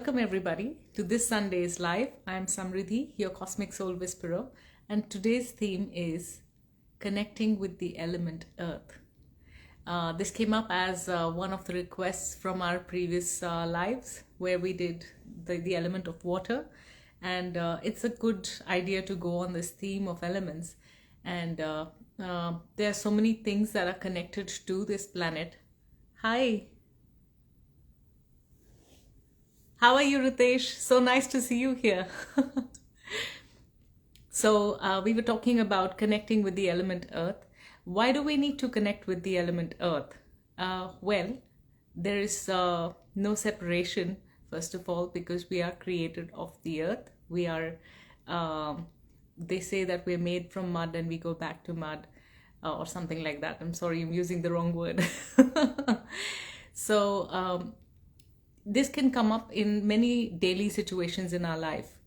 Welcome everybody to this Sunday's live. I am Samriddhi, your Cosmic Soul Whisperer, and today's theme is connecting with the element Earth. This came up as one of the requests from our previous lives where we did the element of water, and it's a good idea to go on this theme of elements. And there are so many things that are connected to this planet. Hi. How are you, Ritesh? So nice to see you here. So we were talking about connecting with the element Earth. Why do we need to connect with the element Earth? Well, there is no separation, first of all, because we are created of the Earth. We are, they say that we're made from mud and we go back to mud, or something like that. I'm sorry, I'm using the wrong word. So, this can come up in many daily situations in our life.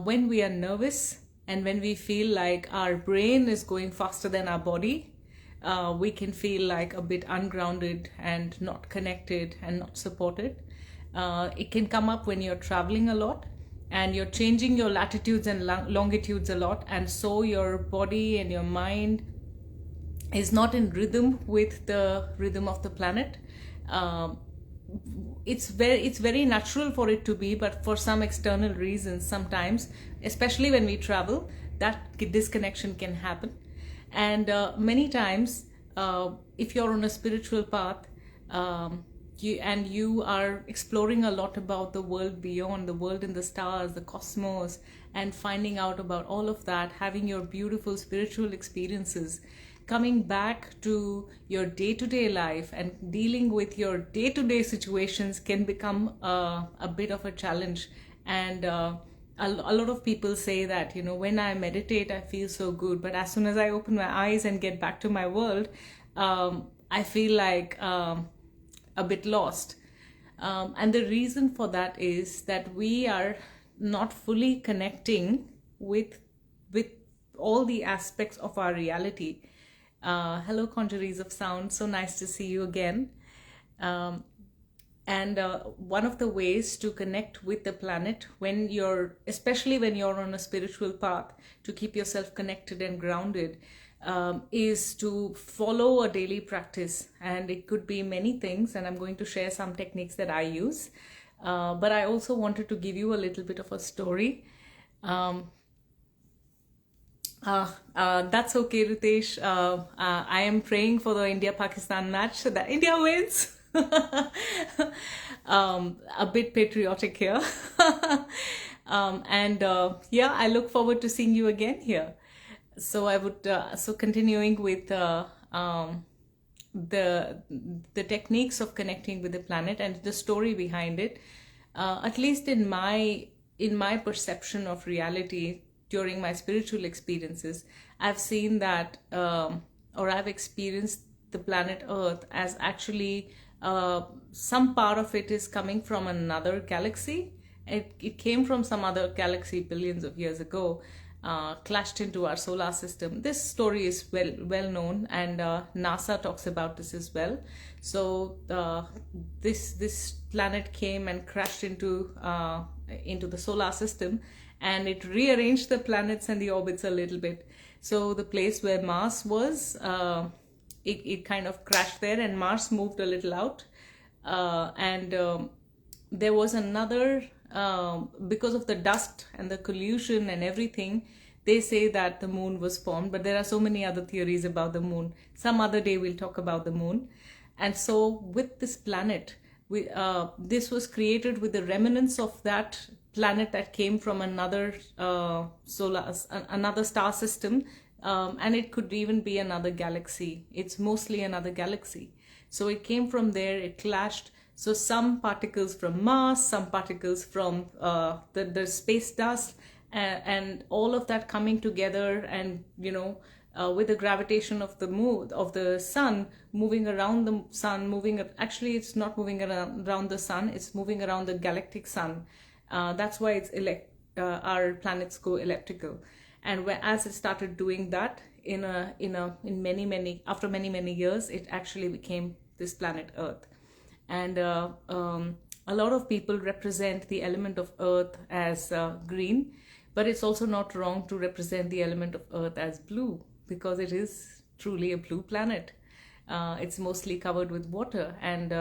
When we are nervous and when we feel like our brain is going faster than our body, we can feel like a bit ungrounded and not connected and not supported. It can come up when you're traveling a lot and you're changing your latitudes and longitudes a lot, and so your body and your mind is not in rhythm with the rhythm of the planet. It's very natural for it to be, but for some external reasons sometimes, especially when we travel, that disconnection can happen. And many times, if you're on a spiritual path, you are exploring a lot about the world beyond, the world in the stars, the cosmos, and finding out about all of that, having your beautiful spiritual experiences, coming back to your day-to-day life and dealing with your day-to-day situations can become a bit of a challenge. And a lot of people say that, when I meditate, I feel so good, but as soon as I open my eyes and get back to my world, I feel like a bit lost. And the reason for that is that we are not fully connecting with all the aspects of our reality. Hello, conjurees of sound. So nice to see you again. And one of the ways to connect with the planet especially when you're on a spiritual path, to keep yourself connected and grounded, is to follow a daily practice. And it could be many things, and I'm going to share some techniques that I use. But I also wanted to give you a little bit of a story. That's okay, Ritesh. I am praying for the India-Pakistan match so that India wins. A bit patriotic here. Yeah, I look forward to seeing you again here. So I would, continuing with the techniques of connecting with the planet and the story behind it, at least in my perception of reality, during my spiritual experiences, I've seen that, or I've experienced the planet Earth as actually some part of it is coming from another galaxy. It came from some other galaxy billions of years ago, clashed into our solar system. This story is well known, and NASA talks about this as well. So this planet came and crashed into the solar system, and it rearranged the planets and the orbits a little bit. So the place where Mars was, it kind of crashed there, and Mars moved a little out. There was another, because of the dust and the collusion and everything, they say that the moon was formed, but there are so many other theories about the moon. Some other day we'll talk about the moon. And so with this planet, this was created with the remnants of that planet that came from another another star system, and it could even be another galaxy. It's mostly another galaxy. So it came from there, it clashed. So some particles from Mars, some particles from the space dust, and all of that coming together, and with the gravitation of the moon, of the sun, moving around the sun, actually it's not moving around the sun, it's moving around the galactic sun. That's why our planets go elliptical. And as it started doing that, after many years, it actually became this planet Earth. And A lot of people represent the element of earth as green, but it's also not wrong to represent the element of earth as blue, because it is truly a blue planet. It's mostly covered with water, and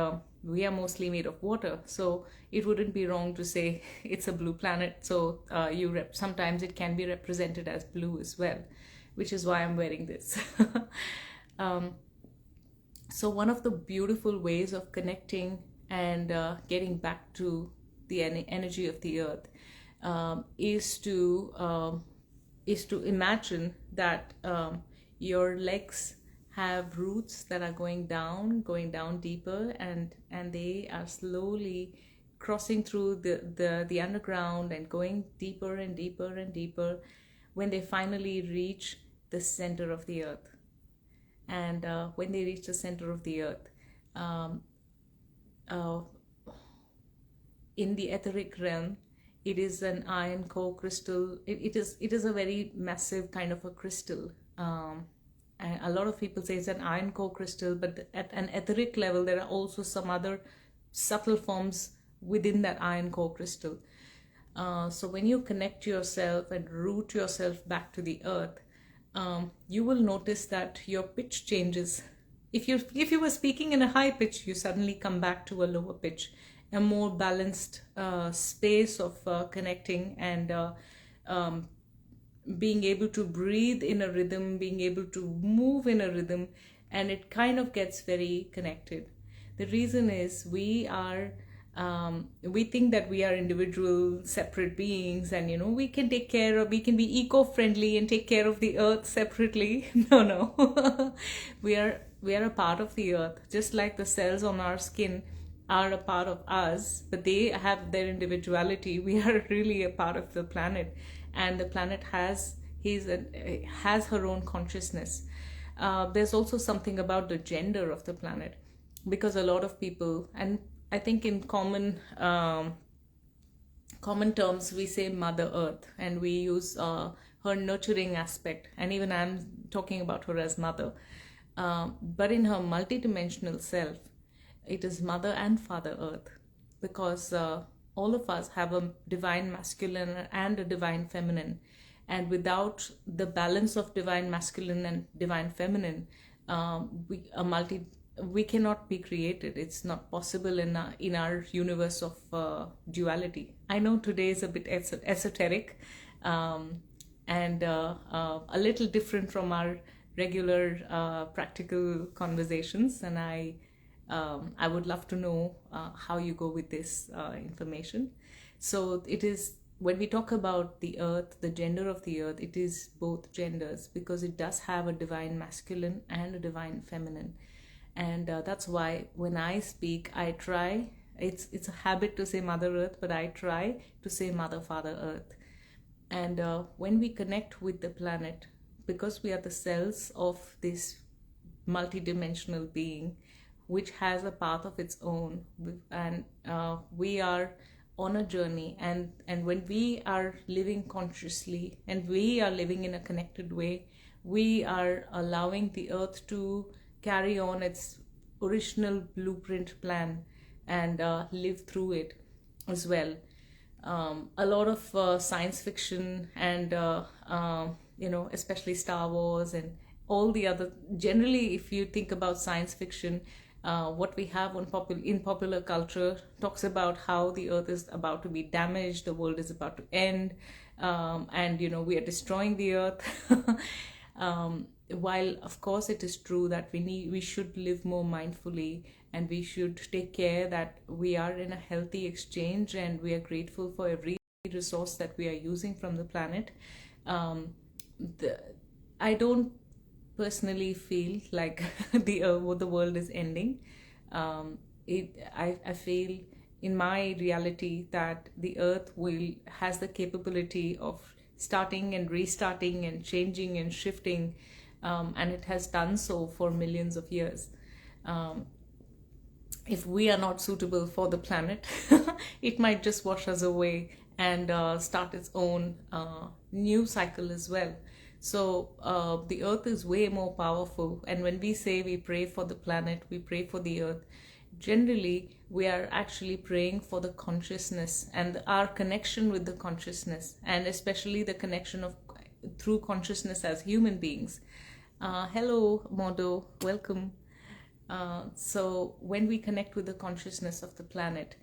we are mostly made of water, so it wouldn't be wrong to say it's a blue planet. So sometimes it can be represented as blue as well, which is why I'm wearing this. um, so one of the beautiful ways of connecting and getting back to the energy of the earth is to imagine that your legs have roots that are going down deeper, and they are slowly crossing through the underground and going deeper and deeper and deeper, when they finally reach the center of the earth. And when they reach the center of the earth, um, uh, in the etheric realm, it is an iron core crystal. It is a very massive kind of a crystal. And a lot of people say it's an iron core crystal, but at an etheric level, there are also some other subtle forms within that iron core crystal. So when you connect yourself and root yourself back to the earth, you will notice that your pitch changes. If you were speaking in a high pitch, you suddenly come back to a lower pitch, a more balanced space of connecting and being able to breathe in a rhythm, being able to move in a rhythm, and it kind of gets very connected. The reason is we think that we are individual separate beings, and we can take care of, we can be eco-friendly and take care of the earth separately. No. we are a part of the earth, just like the cells on our skin are a part of us, but they have their individuality. We are really a part of the planet, and the planet has her own consciousness. There's also something about the gender of the planet, because a lot of people, and I think in common terms, we say Mother Earth, and we use her nurturing aspect, and even I'm talking about her as mother. But in her multidimensional self, it is Mother and Father Earth, because all of us have a divine masculine and a divine feminine, and without the balance of divine masculine and divine feminine, we cannot be created. It's not possible in our universe of duality. I know today is a bit esoteric, and a little different from our regular practical conversations, and I would love to know how you go with this information. So it is, when we talk about the earth, the gender of the earth, it is both genders, because it does have a divine masculine and a divine feminine. And that's why when I speak, I try, it's a habit to say Mother Earth, but I try to say Mother, Father Earth. And when we connect with the planet, because we are the cells of this multidimensional being, which has a path of its own, and we are on a journey, and when we are living consciously and we are living in a connected way, we are allowing the earth to carry on its original blueprint plan and live through it as well. A lot of science fiction and especially Star Wars and all the other, generally if you think about science fiction, what we have in popular culture talks about how the earth is about to be damaged, the world is about to end, and we are destroying the earth. While of course it is true that we should live more mindfully, and we should take care that we are in a healthy exchange and we are grateful for every resource that we are using from the planet. I don't personally feel like the world is ending. I feel in my reality that the earth has the capability of starting and restarting and changing and shifting, and it has done so for millions of years. If we are not suitable for the planet, it might just wash us away and start its own new cycle as well. So the earth is way more powerful, and when we say we pray for the planet, we pray for the earth, generally we are actually praying for the consciousness and our connection with the consciousness, and especially the connection of through consciousness as human beings. Hello, Modo, welcome. So when we connect with the consciousness of the planet,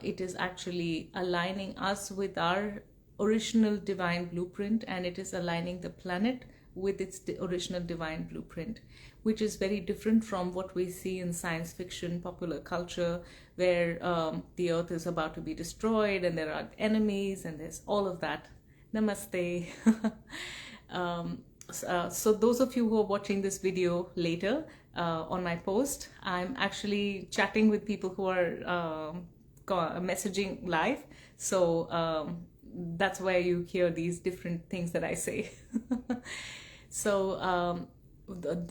it is actually aligning us with our original divine blueprint, and it is aligning the planet with its original divine blueprint, which is very different from what we see in science fiction, popular culture, where the earth is about to be destroyed and there are enemies and there's all of that. Namaste. So those of you who are watching this video later on my post, I'm actually chatting with people who are messaging live. So that's where you hear these different things that I say. So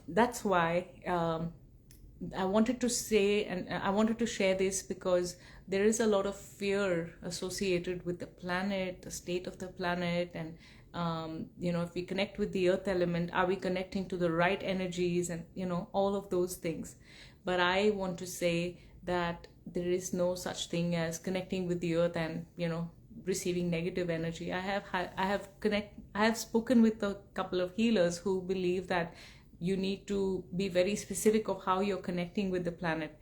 that's why I wanted to say, and I wanted to share this because there is a lot of fear associated with the planet, the state of the planet, and if we connect with the earth element, are we connecting to the right energies, and all of those things. But I want to say that there is no such thing as connecting with the earth and receiving negative energy. I have spoken with a couple of healers who believe that you need to be very specific of how you're connecting with the planet.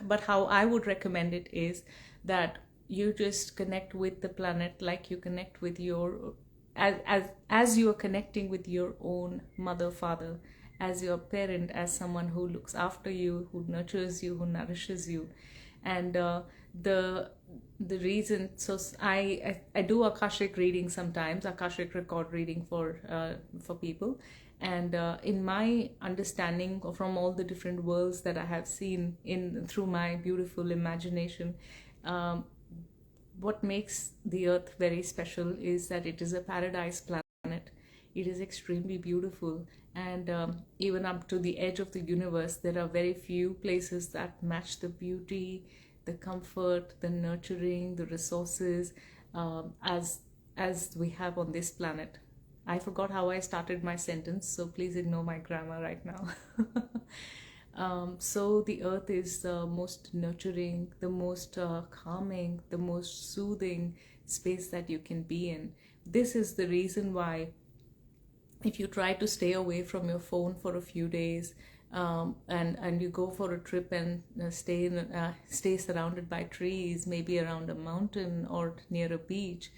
But how I would recommend it is that you just connect with the planet like you connect with your, as you are connecting with your own mother, father, as your parent, as someone who looks after you, who nurtures you, who nourishes you. And the reason, so I do Akashic reading sometimes, Akashic record reading for people. And in my understanding from all the different worlds that I have seen through my beautiful imagination, what makes the earth very special is that it is a paradise planet. It is extremely beautiful, and even up to the edge of the universe, there are very few places that match the beauty, the comfort, the nurturing, the resources as we have on this planet. I forgot how I started my sentence, so please ignore my grammar right now. So the earth is the most nurturing, the most calming, the most soothing space that you can be in. This is the reason why if you try to stay away from your phone for a few days, and you go for a trip and stay surrounded by trees, maybe around a mountain or near a beach,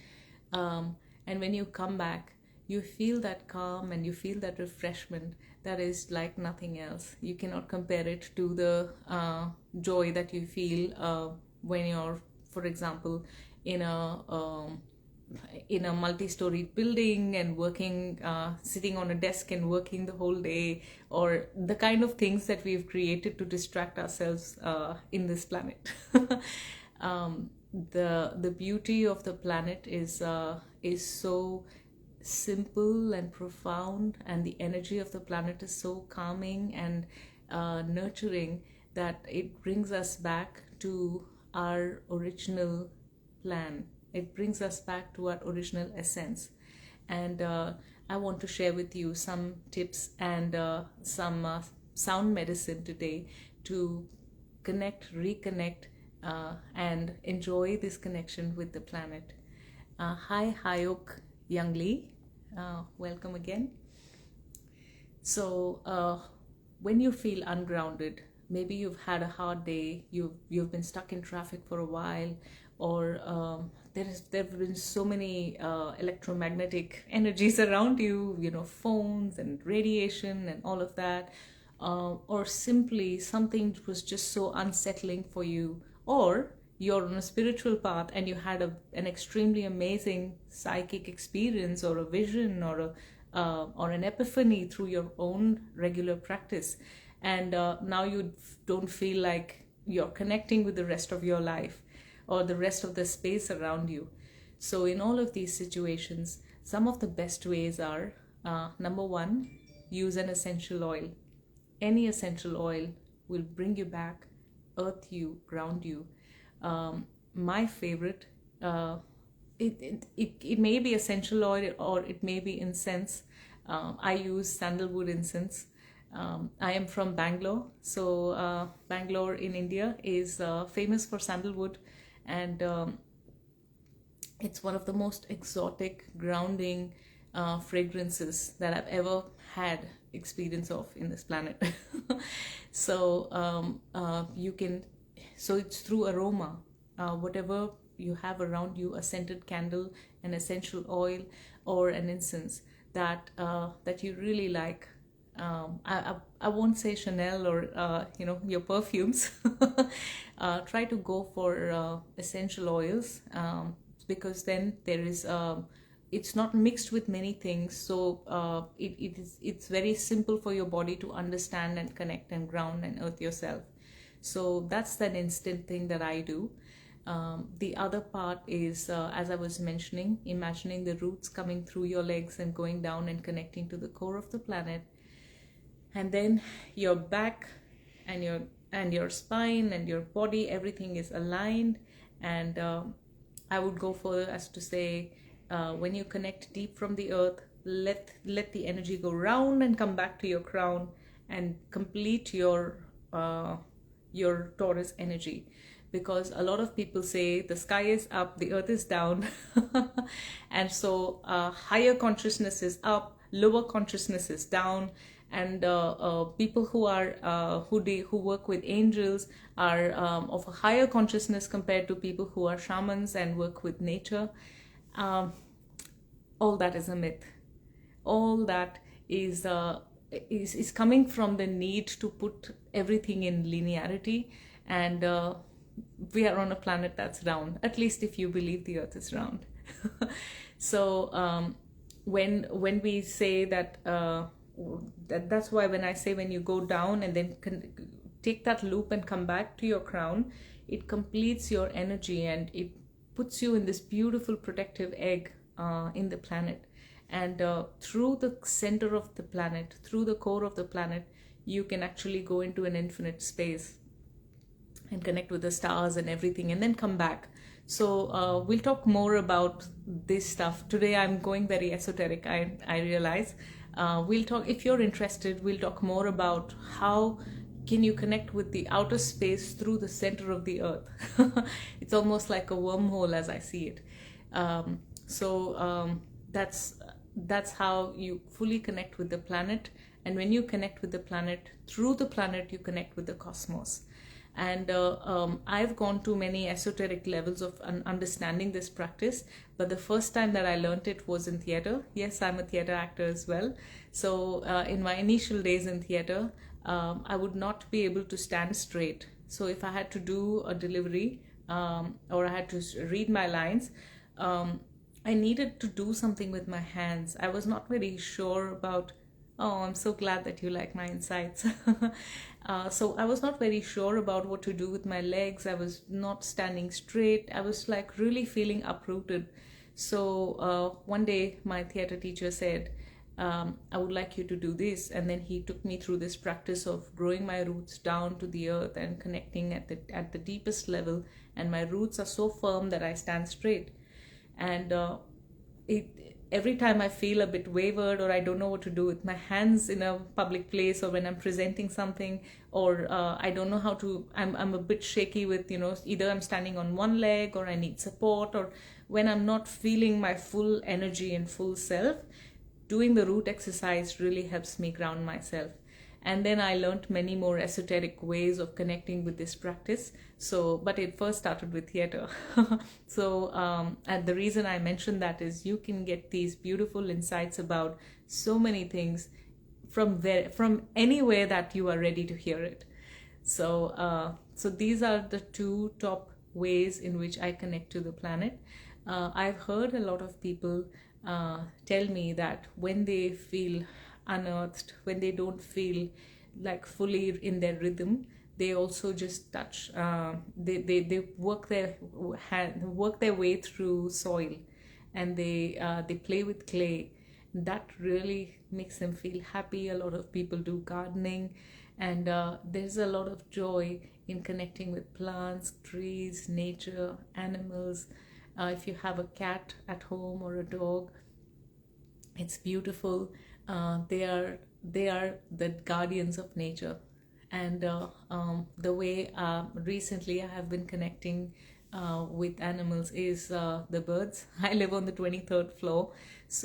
and when you come back, you feel that calm and you feel that refreshment that is like nothing else. You cannot compare it to the joy that you feel when you're, for example, in a multi-storied building and working, sitting on a desk and working the whole day, or the kind of things that we've created to distract ourselves in this planet. The beauty of the planet is so simple and profound, and the energy of the planet is so calming and nurturing that it brings us back to our original plan. It brings us back to our original essence. And I want to share with you some tips and some sound medicine today to reconnect, and enjoy this connection with the planet. Hi, Hayok Youngli. Welcome again. So when you feel ungrounded, maybe you've had a hard day, you've been stuck in traffic for a while, or there have been so many electromagnetic energies around you, phones and radiation and all of that, or simply something was just so unsettling for you, or you're on a spiritual path and you had an extremely amazing psychic experience, or a vision, or an epiphany through your own regular practice, and now you don't feel like you're connecting with the rest of your life or the rest of the space around you. So in all of these situations, some of the best ways are, number one, use an essential oil. Any essential oil will bring you back, earth you, ground you. My favorite, it may be essential oil or it may be incense. I use sandalwood incense, I am from Bangalore. So Bangalore in India is famous for sandalwood, and it's one of the most exotic, grounding fragrances that I've ever had experience of in this planet. So you can, so it's through aroma. Whatever you have around you, a scented candle, an essential oil, or an incense that you really like. I won't say Chanel or your perfumes. Try to go for essential oils, because then there is it's not mixed with many things, so it's very simple for your body to understand and connect and ground and earth yourself. So that's that instant thing that I do. The other part is, as I was mentioning, imagining the roots coming through your legs and going down and connecting to the core of the planet, and then your back and your spine and your body, everything is aligned. And I would go further as to say, when you connect deep from the earth, let the energy go round and come back to your crown and complete your Taurus energy. Because a lot of people say the sky is up, the earth is down. And so higher consciousness is up, lower consciousness is down. And people who are who work with angels are of a higher consciousness compared to people who are shamans and work with nature. All that is a myth. All that is coming from the need to put everything in linearity, and we are on a planet that's round, at least if you believe the earth is round. So when we say that, that's why when I say, when you go down and then take that loop and come back to your crown, it completes your energy and it puts you in this beautiful protective egg in the planet. And through the center of the planet, through the core of the planet, you can actually go into an infinite space and connect with the stars and everything, and then come back. So we'll talk more about this stuff. Today I'm going very esoteric, I realize. We'll talk, if you're interested, we'll talk more about how can you connect with the outer space through the center of the earth. It's almost like a wormhole as I see it. That's how you fully connect with the planet. And when you connect with the planet, through the planet, you connect with the cosmos. And I've gone to many esoteric levels of understanding this practice, but the first time that I learned it was in theater. Yes, I'm a theater actor as well. So in my initial days in theater, I would not be able to stand straight. So if I had to do a delivery or I had to read my lines, I needed to do something with my hands. I was not very sure about, oh, I'm so glad that you like my insights. So I was not very sure about what to do with my legs. I was not standing straight. I was like really feeling uprooted. So one day my theater teacher said, I would like you to do this. And then he took me through this practice of growing my roots down to the earth and connecting at the deepest level. And my roots are so firm that I stand straight. And every time I feel a bit wavered or I don't know what to do with my hands in a public place, or when I'm presenting something, or I don't know how to, I'm a bit shaky with, either I'm standing on one leg or I need support, or when I'm not feeling my full energy and full self, doing the root exercise really helps me ground myself. And then I learned many more esoteric ways of connecting with this practice. So, but it first started with theater. So, and the reason I mentioned that is you can get these beautiful insights about so many things from anywhere that you are ready to hear it. So, so these are the two top ways in which I connect to the planet. I've heard a lot of people tell me that when they feel unearthed, when they don't feel like fully in their rhythm, they also just touch, they work their way through soil, and they play with clay. That really makes them feel happy. A lot of people do gardening, and there's a lot of joy in connecting with plants, trees, nature, animals. If you have a cat at home or a dog, it's beautiful. they are the guardians of nature. And the way recently I have been connecting with animals is the birds. I live on the 23rd floor,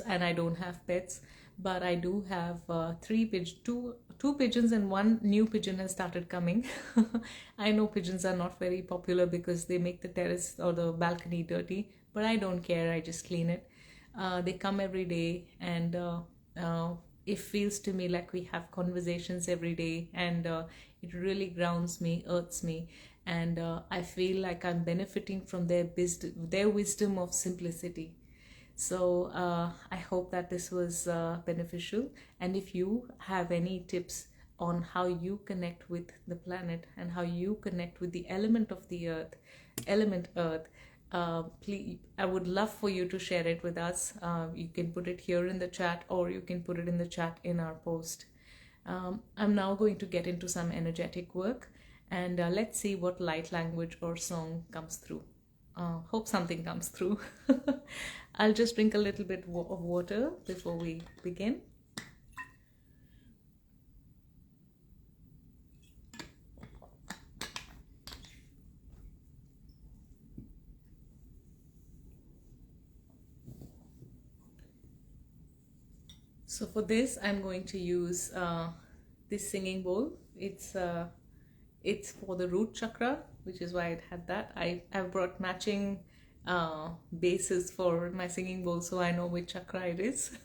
and I don't have pets, but I do have two pigeons, and one new pigeon has started coming. I know pigeons are not very popular because they make the terrace or the balcony dirty, but I don't care. I just clean it. They come every day, and it feels to me like we have conversations every day, and it really grounds me, earths me, and I feel like I'm benefiting from their wisdom of simplicity. So I hope that this was beneficial, and if you have any tips on how you connect with the planet and how you connect with the element earth, please, I would love for you to share it with us. You can put it here in the chat, or you can put it in the chat in our post. I'm now going to get into some energetic work, and let's see what light language or song comes through. Hope something comes through. I'll just drink a little bit of water before we begin. So for this, I'm going to use this singing bowl. It's for the root chakra, which is why it had that. I've brought matching bases for my singing bowl, so I know which chakra it is.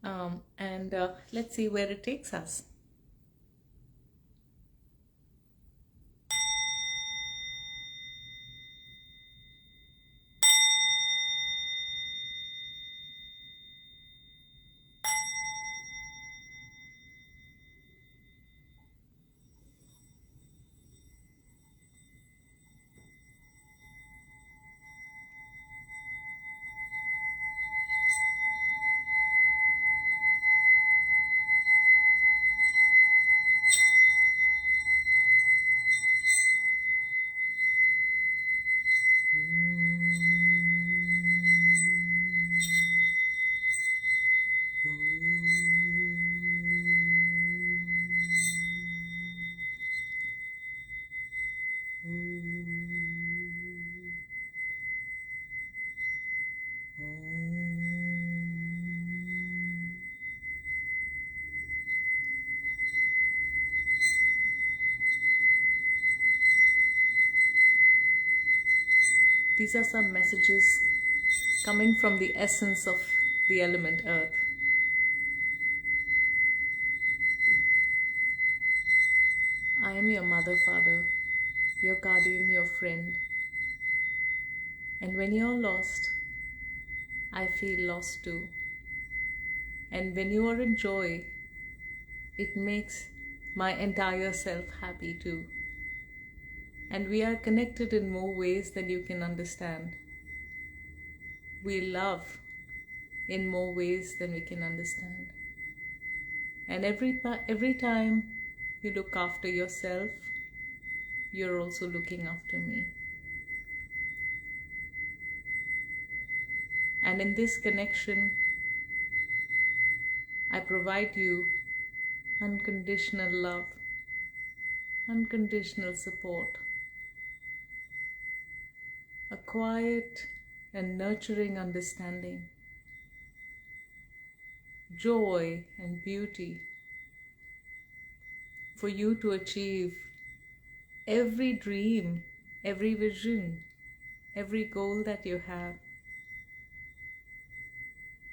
And let's see where it takes us. These are some messages coming from the essence of the element earth. I am your mother, father, your guardian, your friend. And when you're lost, I feel lost too. And when you are in joy, it makes my entire self happy too. And we are connected in more ways than you can understand. We love in more ways than we can understand. And every time you look after yourself, you're also looking after me. And in this connection, I provide you unconditional love, unconditional support, a quiet and nurturing understanding, joy and beauty for you to achieve every dream, every vision, every goal that you have.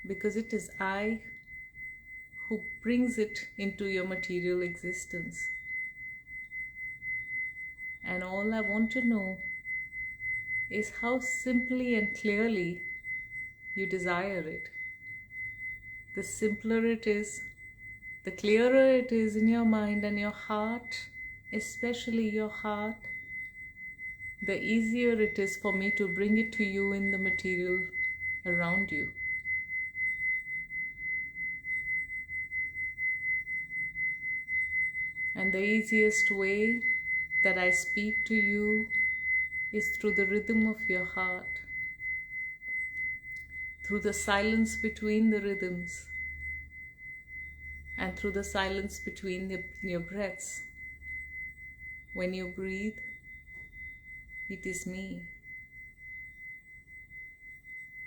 Because it is I who brings it into your material existence. And all I want to know is how simply and clearly you desire it. The simpler it is, the clearer it is in your mind and your heart, especially your heart, the easier it is for me to bring it to you in the material around you. And the easiest way that I speak to you is through the rhythm of your heart, through the silence between the rhythms, and through the silence between your breaths. When you breathe, it is me.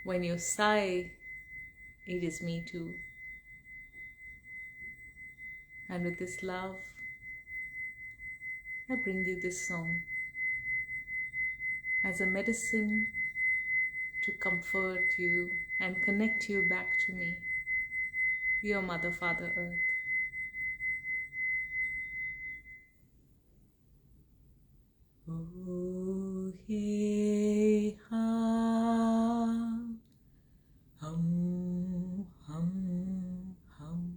When you sigh, it is me too. And with this love, I bring you this song as a medicine to comfort you and connect you back to me, your Mother, Father, Earth. Oh, hey, ha, hum, hum, hum,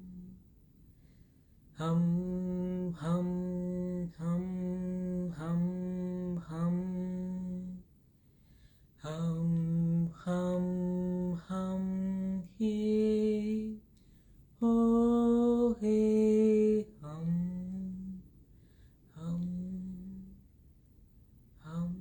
hum, hum, hum, hum, hum, hum, hum, hum, hey, oh, hey, hum, hum, hum.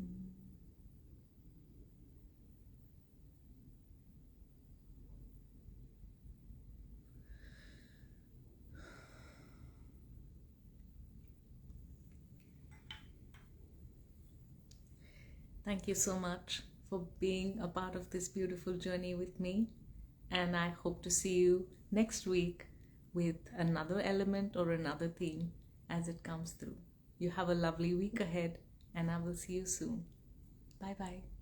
Thank you so much for being a part of this beautiful journey with me. And I hope to see you next week with another element or another theme as it comes through. You have a lovely week ahead, and I will see you soon. Bye bye.